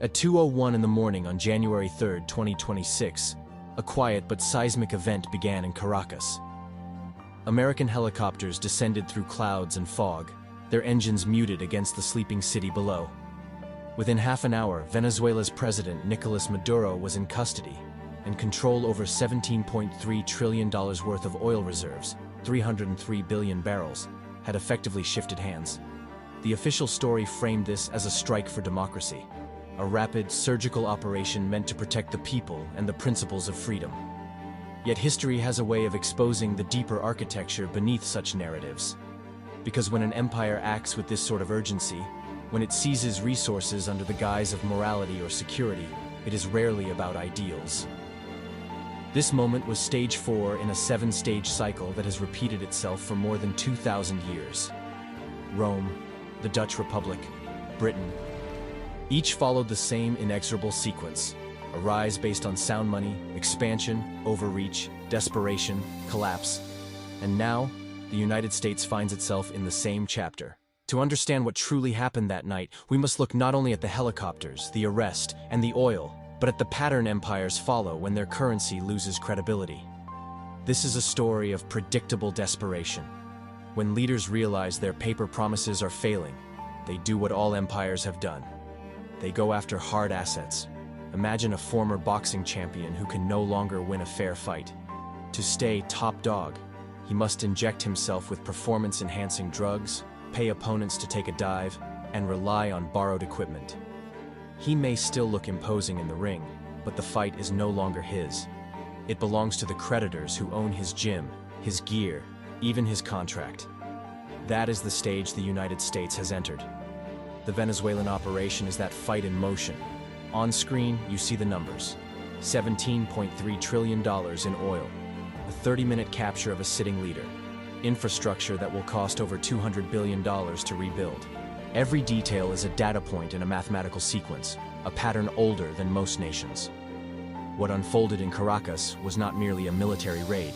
At 2:01 in the morning on January 3, 2026, a quiet but seismic event began in Caracas. American helicopters descended through clouds and fog, their engines muted against the sleeping city below. Within half an hour, Venezuela's president Nicolas Maduro was in custody, and control over $17.3 trillion worth of oil reserves, 303 billion barrels, had effectively shifted hands. The official story framed this as a strike for democracy, a rapid, surgical operation meant to protect the people and the principles of freedom. Yet history has a way of exposing the deeper architecture beneath such narratives. Because when an empire acts with this sort of urgency, when it seizes resources under the guise of morality or security, it is rarely about ideals. This moment was stage 4 in a 7-stage cycle that has repeated itself for more than 2,000 years. Rome, the Dutch Republic, Britain. Each followed the same inexorable sequence: a rise based on sound money, expansion, overreach, desperation, collapse. And now, the United States finds itself in the same chapter. To understand what truly happened that night, we must look not only at the helicopters, the arrest, and the oil, but at the pattern empires follow when their currency loses credibility. This is a story of predictable desperation. When leaders realize their paper promises are failing, they do what all empires have done. They go after hard assets. Imagine a former boxing champion who can no longer win a fair fight. To stay top dog, he must inject himself with performance-enhancing drugs, pay opponents to take a dive, and rely on borrowed equipment. He may still look imposing in the ring, but the fight is no longer his. It belongs to the creditors who own his gym, his gear, even his contract. That is the stage the United States has entered. The Venezuelan operation is that fight in motion. On screen, you see the numbers. $17.3 trillion in oil, a 30-minute capture of a sitting leader, infrastructure that will cost over $200 billion to rebuild. Every detail is a data point in a mathematical sequence, a pattern older than most nations. What unfolded in Caracas was not merely a military raid.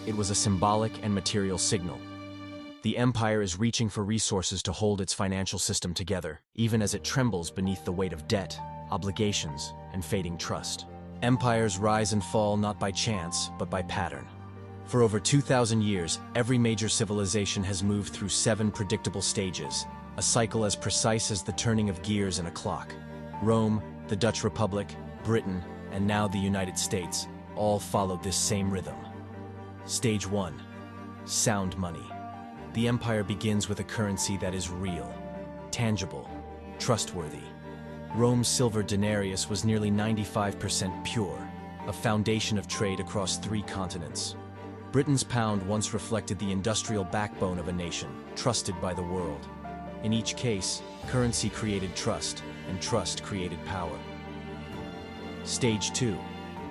It was a symbolic and material signal. The empire is reaching for resources to hold its financial system together, even as it trembles beneath the weight of debt, obligations, and fading trust. Empires rise and fall not by chance, but by pattern. For over 2,000 years, every major civilization has moved through 7 predictable stages, a cycle as precise as the turning of gears in a clock. Rome, the Dutch Republic, Britain, and now the United States all followed this same rhythm. Stage 1. Sound money. The empire begins with a currency that is real, tangible, trustworthy. Rome's silver denarius was nearly 95% pure, a foundation of trade across 3 continents. Britain's pound once reflected the industrial backbone of a nation, trusted by the world. In each case, currency created trust, and trust created power. Stage 2.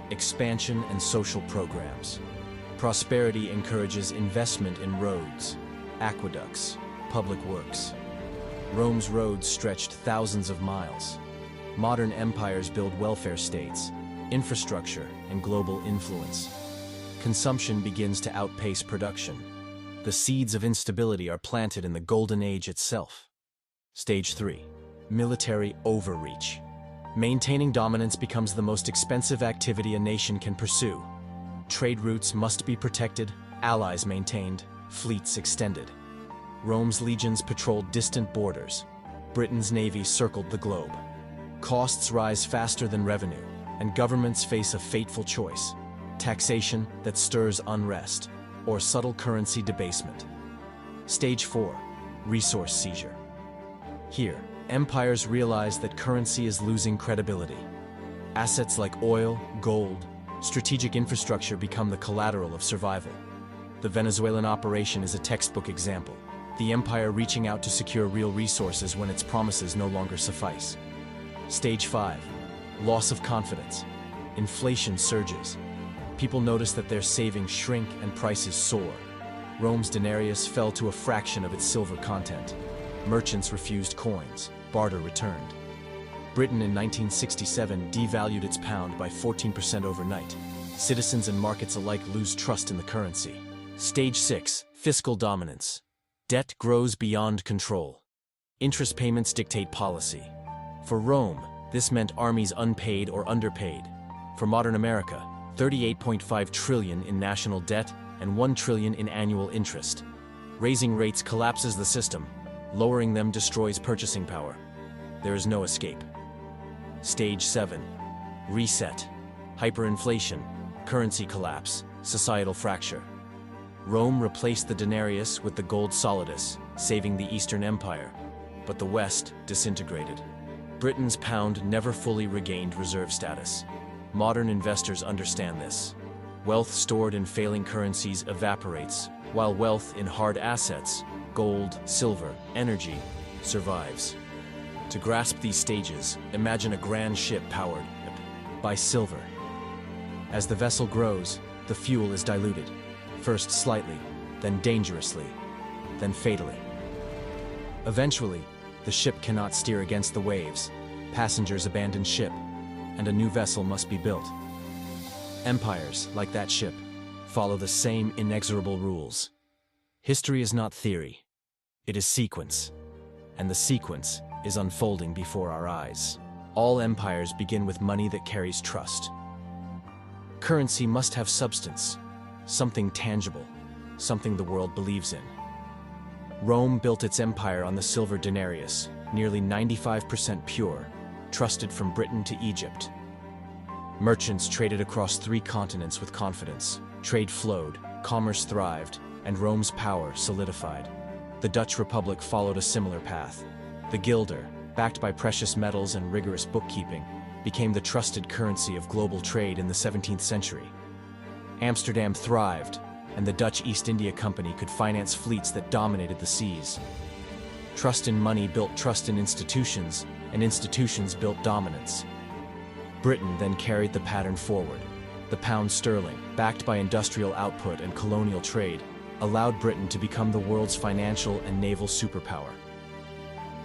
Expansion and social programs. Prosperity encourages investment in roads, aqueducts, public works. Rome's roads stretched thousands of miles. Modern empires build welfare states, infrastructure, and global influence. Consumption begins to outpace production. The seeds of instability are planted in the Golden Age itself. Stage 3. Military overreach. Maintaining dominance becomes the most expensive activity a nation can pursue. Trade routes must be protected, allies maintained, fleets extended. Rome's legions patrolled distant borders. Britain's navy circled the globe. Costs rise faster than revenue, and governments face a fateful choice: taxation that stirs unrest, or subtle currency debasement. Stage 4. Resource seizure. Here, empires realize that currency is losing credibility. Assets like oil, gold, strategic infrastructure become the collateral of survival. The Venezuelan operation is a textbook example. The empire reaching out to secure real resources when its promises no longer suffice. Stage 5. Loss of confidence. Inflation surges. People notice that their savings shrink and prices soar. Rome's denarius fell to a fraction of its silver content. Merchants refused coins. Barter returned. Britain in 1967 devalued its pound by 14% overnight. Citizens and markets alike lose trust in the currency. Stage 6. Fiscal dominance. Debt grows beyond control. Interest payments dictate policy. For Rome, This meant armies unpaid or underpaid. For modern America, 38.5 trillion in national debt and 1 trillion in annual interest. Raising rates collapses the system. Lowering them destroys purchasing power. There is no escape. Stage 7. Reset. Hyperinflation, currency collapse, societal fracture. Rome replaced the denarius with the gold solidus, saving the Eastern Empire, but the West disintegrated. Britain's pound never fully regained reserve status. Modern investors understand this. Wealth stored in failing currencies evaporates, while wealth in hard assets, gold, silver, energy, survives. To grasp these stages, imagine a grand ship powered by silver. As the vessel grows, the fuel is diluted, first slightly, then dangerously, then fatally. Eventually, the ship cannot steer against the waves, passengers abandon ship, and a new vessel must be built. Empires, like that ship, follow the same inexorable rules. History is not theory, it is sequence, and the sequence is unfolding before our eyes. All empires begin with money that carries trust. Currency must have substance, something tangible, something the world believes in. Rome built its empire on the silver denarius, nearly 95% pure, trusted from Britain to Egypt. Merchants traded across 3 continents with confidence. Trade flowed, commerce thrived, and Rome's power solidified. The Dutch Republic followed a similar path. The guilder, backed by precious metals and rigorous bookkeeping, became the trusted currency of global trade in the 17th century. Amsterdam thrived, and the Dutch East India Company could finance fleets that dominated the seas. Trust in money built trust in institutions, and institutions built dominance. Britain then carried the pattern forward. The pound sterling, backed by industrial output and colonial trade, allowed Britain to become the world's financial and naval superpower.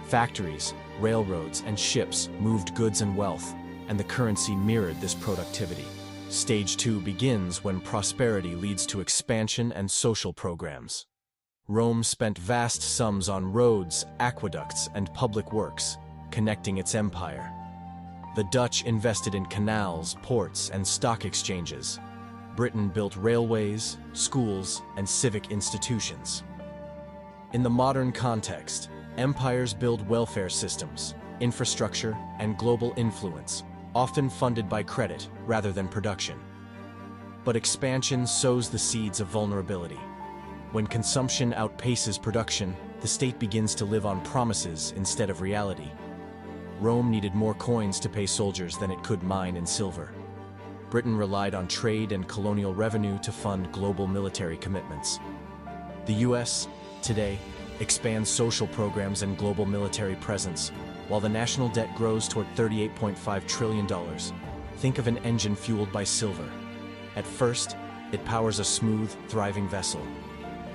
Factories, railroads, and ships moved goods and wealth, and the currency mirrored this productivity. Stage 2 begins when prosperity leads to expansion and social programs. Rome spent vast sums on roads, aqueducts, and public works, connecting its empire. The Dutch invested in canals, ports, and stock exchanges. Britain built railways, schools, and civic institutions. In the modern context, empires build welfare systems, infrastructure, and global influence, often funded by credit rather than production. But expansion sows the seeds of vulnerability. When consumption outpaces production, the state begins to live on promises instead of reality. Rome needed more coins to pay soldiers than it could mine in silver. Britain relied on trade and colonial revenue to fund global military commitments. The US, today, expands social programs and global military presence, while the national debt grows toward $38.5 trillion. Think of an engine fueled by silver. At first, it powers a smooth, thriving vessel.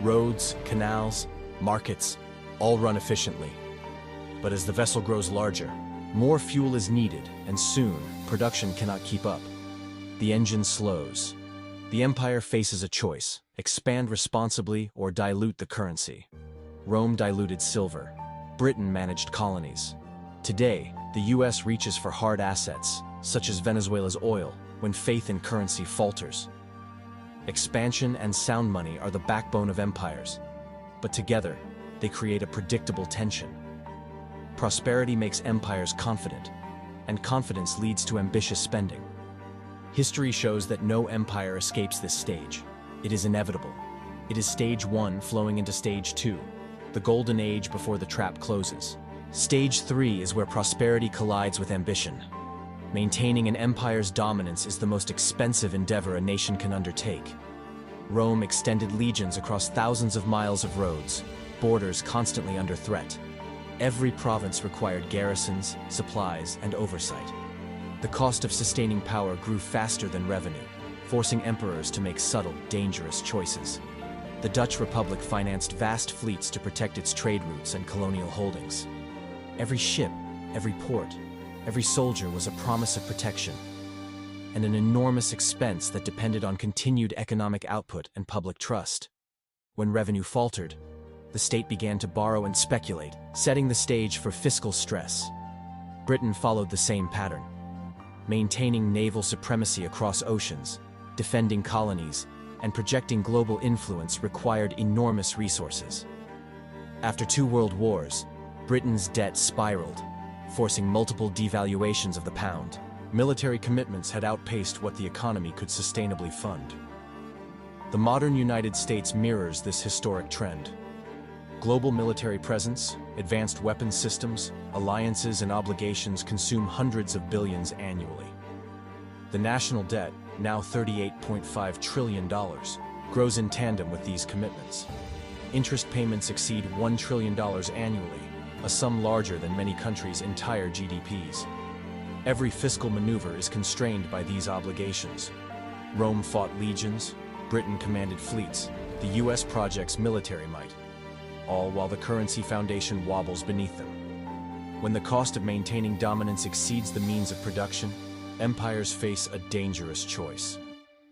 Roads, canals, markets, all run efficiently. But as the vessel grows larger, more fuel is needed, and soon, production cannot keep up. The engine slows. The empire faces a choice: expand responsibly or dilute the currency. Rome diluted silver. Britain managed colonies. Today, the US reaches for hard assets, such as Venezuela's oil, when faith in currency falters. Expansion and sound money are the backbone of empires, but together, they create a predictable tension. Prosperity makes empires confident, and confidence leads to ambitious spending. History shows that no empire escapes this stage. It is inevitable. It is stage 1 flowing into stage 2, the golden age before the trap closes. Stage 3 is where prosperity collides with ambition. Maintaining an empire's dominance is the most expensive endeavor a nation can undertake. Rome extended legions across thousands of miles of roads, borders constantly under threat. Every province required garrisons, supplies, and oversight. The cost of sustaining power grew faster than revenue, forcing emperors to make subtle, dangerous choices. The Dutch Republic financed vast fleets to protect its trade routes and colonial holdings. Every ship, every port, every soldier was a promise of protection, and an enormous expense that depended on continued economic output and public trust. When revenue faltered, the state began to borrow and speculate, setting the stage for fiscal stress. Britain followed the same pattern, maintaining naval supremacy across oceans, defending colonies, and projecting global influence required enormous resources. After 2 world wars, Britain's debt spiraled, forcing multiple devaluations of the pound. Military commitments had outpaced what the economy could sustainably fund. The modern United States mirrors this historic trend. Global military presence, advanced weapons systems, alliances, and obligations consume hundreds of billions annually. The national debt, now $38.5 trillion, grows in tandem with these commitments. Interest payments exceed $1 trillion annually, a sum larger than many countries' entire GDPs. Every fiscal maneuver is constrained by these obligations. Rome fought legions, Britain commanded fleets, the US projects military might, all while the currency foundation wobbles beneath them. When the cost of maintaining dominance exceeds the means of production, empires face a dangerous choice: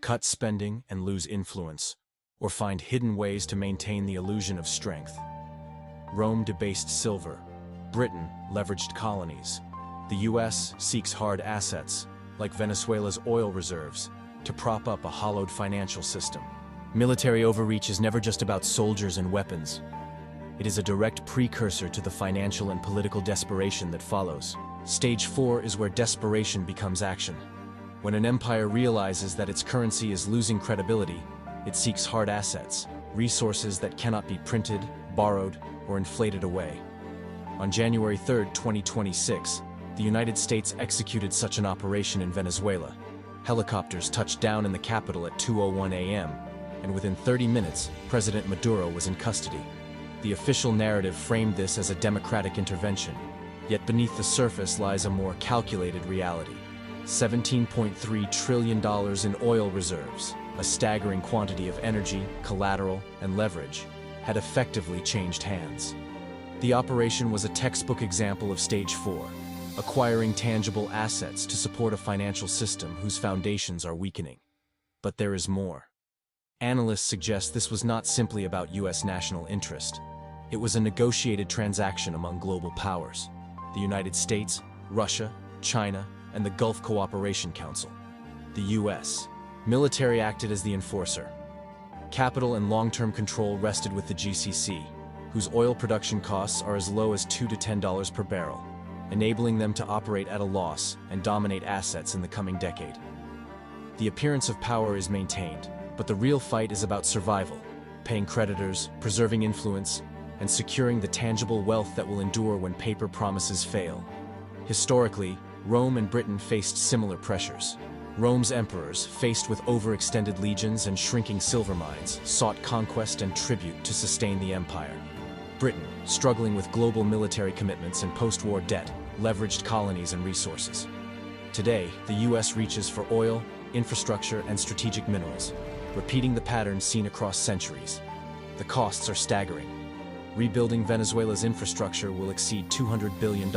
cut spending and lose influence, or find hidden ways to maintain the illusion of strength. Rome debased silver, Britain leveraged colonies. The US seeks hard assets, like Venezuela's oil reserves, to prop up a hollowed financial system. Military overreach is never just about soldiers and weapons. It is a direct precursor to the financial and political desperation that follows. Stage 4 is where desperation becomes action. When an empire realizes that its currency is losing credibility, it seeks hard assets, resources that cannot be printed, borrowed, or inflated away. On January 3, 2026, the United States executed such an operation in Venezuela. Helicopters touched down in the capital at 2:01 a.m., and within 30 minutes, President Maduro was in custody. The official narrative framed this as a democratic intervention, yet beneath the surface lies a more calculated reality. $17.3 trillion in oil reserves, a staggering quantity of energy, collateral, and leverage, had effectively changed hands. The operation was a textbook example of Stage 4, acquiring tangible assets to support a financial system whose foundations are weakening. But there is more. Analysts suggest this was not simply about US national interest. It was a negotiated transaction among global powers: the United States, Russia, China, and the Gulf Cooperation Council. The US military acted as the enforcer. Capital and long-term control rested with the GCC, whose oil production costs are as low as $2 to $10 per barrel, enabling them to operate at a loss and dominate assets in the coming decade. The appearance of power is maintained, but the real fight is about survival, paying creditors, preserving influence, and securing the tangible wealth that will endure when paper promises fail. Historically, Rome and Britain faced similar pressures. Rome's emperors, faced with overextended legions and shrinking silver mines, sought conquest and tribute to sustain the empire. Britain, struggling with global military commitments and post-war debt, leveraged colonies and resources. Today, the US reaches for oil, infrastructure, and strategic minerals, repeating the pattern seen across centuries. The costs are staggering. Rebuilding Venezuela's infrastructure will exceed $200 billion,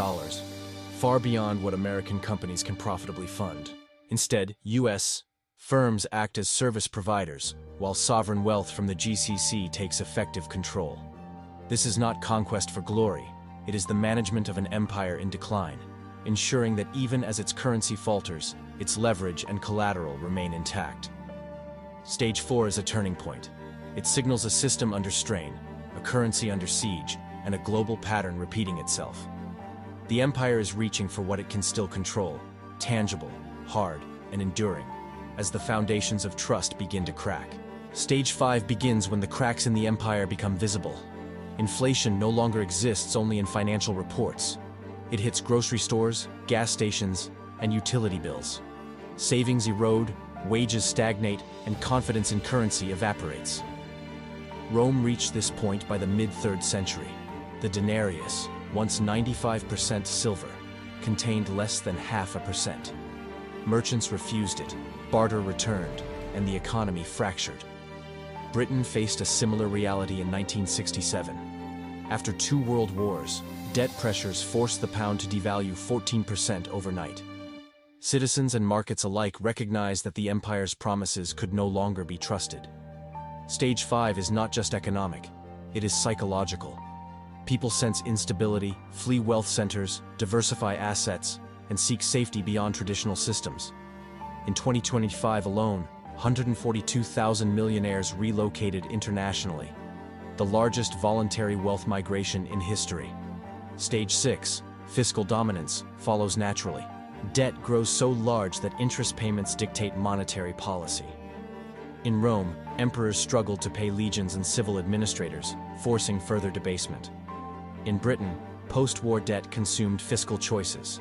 far beyond what American companies can profitably fund. Instead, US firms act as service providers, while sovereign wealth from the GCC takes effective control. This is not conquest for glory, it is the management of an empire in decline, ensuring that even as its currency falters, its leverage and collateral remain intact. Stage 4 is a turning point. It signals a system under strain, a currency under siege, and a global pattern repeating itself. The empire is reaching for what it can still control, tangible, hard, and enduring, as the foundations of trust begin to crack. Stage 5 begins when the cracks in the empire become visible. Inflation no longer exists only in financial reports. It hits grocery stores, gas stations, and utility bills. Savings erode, wages stagnate, and confidence in currency evaporates. Rome reached this point by the mid-3rd century. The denarius, once 95% silver, contained less than 0.5%. Merchants refused it, barter returned, and the economy fractured. Britain faced a similar reality in 1967. After 2 world wars, debt pressures forced the pound to devalue 14% overnight. Citizens and markets alike recognized that the empire's promises could no longer be trusted. Stage 5 is not just economic, it is psychological. People sense instability, flee wealth centers, diversify assets, and seek safety beyond traditional systems. In 2025 alone, 142,000 millionaires relocated internationally, the largest voluntary wealth migration in history. Stage 6, fiscal dominance, follows naturally. Debt grows so large that interest payments dictate monetary policy. In Rome, emperors struggled to pay legions and civil administrators, forcing further debasement. In Britain, post-war debt consumed fiscal choices.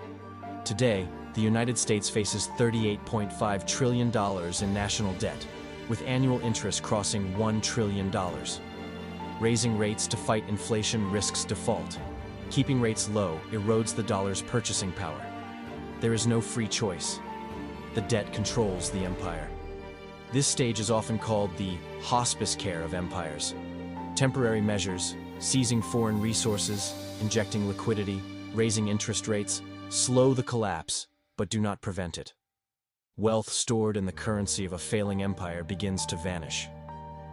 Today, the United States faces $38.5 trillion in national debt, with annual interest crossing $1 trillion. Raising rates to fight inflation risks default. Keeping rates low erodes the dollar's purchasing power. There is no free choice. The debt controls the empire. This stage is often called the hospice care of empires. Temporary measures, seizing foreign resources, injecting liquidity, raising interest rates, slow the collapse, but do not prevent it. Wealth stored in the currency of a failing empire begins to vanish,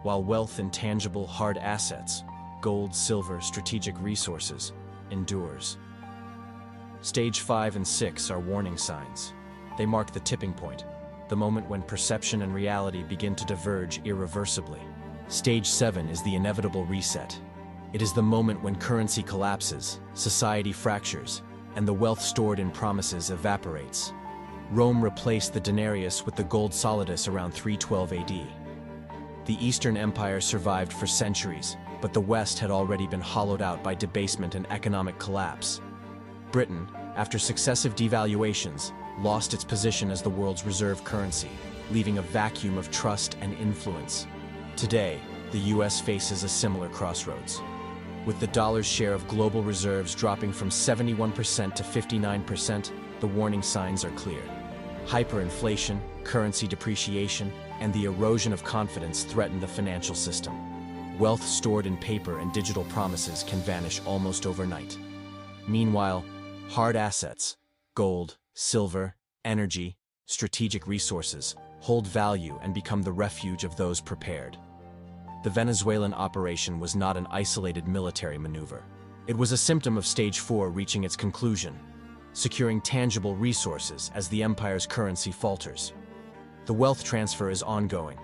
while wealth in tangible, hard assets, gold, silver, strategic resources, endures. Stage 5 and 6 are warning signs. They mark the tipping point, the moment when perception and reality begin to diverge irreversibly. Stage 7 is the inevitable reset. It is the moment when currency collapses, society fractures, and the wealth stored in promises evaporates. Rome replaced the denarius with the gold solidus around 312 AD. The Eastern Empire survived for centuries, but the West had already been hollowed out by debasement and economic collapse. Britain, after successive devaluations, lost its position as the world's reserve currency, leaving a vacuum of trust and influence. Today, the US faces a similar crossroads. With the dollar's share of global reserves dropping from 71% to 59%, the warning signs are clear. Hyperinflation, currency depreciation, and the erosion of confidence threaten the financial system. Wealth stored in paper and digital promises can vanish almost overnight. Meanwhile, hard assets, gold, silver, energy, strategic resources, hold value and become the refuge of those prepared. The Venezuelan operation was not an isolated military maneuver. It was a symptom of Stage 4 reaching its conclusion, securing tangible resources as the empire's currency falters. The wealth transfer is ongoing.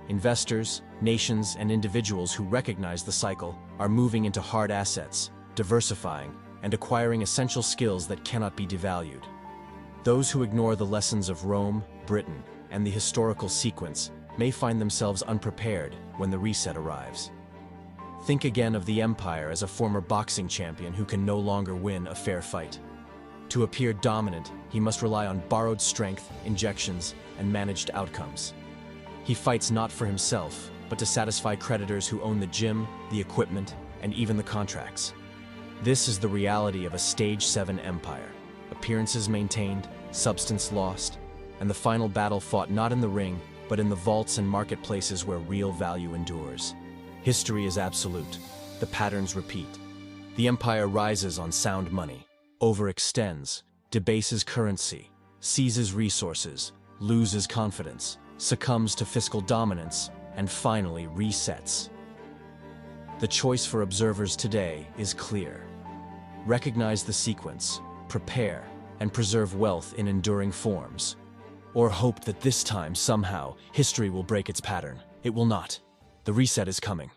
Investors, nations, and individuals who recognize the cycle are moving into hard assets, diversifying, and acquiring essential skills that cannot be devalued. Those who ignore the lessons of Rome, Britain, and the historical sequence may find themselves unprepared when the reset arrives. Think again of the empire as a former boxing champion who can no longer win a fair fight. To appear dominant, he must rely on borrowed strength, injections, and managed outcomes. He fights not for himself, but to satisfy creditors who own the gym, the equipment, and even the contracts. This is the reality of a Stage 7 empire. Appearances maintained, substance lost, and the final battle fought not in the ring, but in the vaults and marketplaces where real value endures. History is absolute. The patterns repeat. The empire rises on sound money, overextends, debases currency, seizes resources, loses confidence, succumbs to fiscal dominance, and finally resets. The choice for observers today is clear. Recognize the sequence, prepare, and preserve wealth in enduring forms. Or hope that this time, somehow, history will break its pattern. It will not. The reset is coming.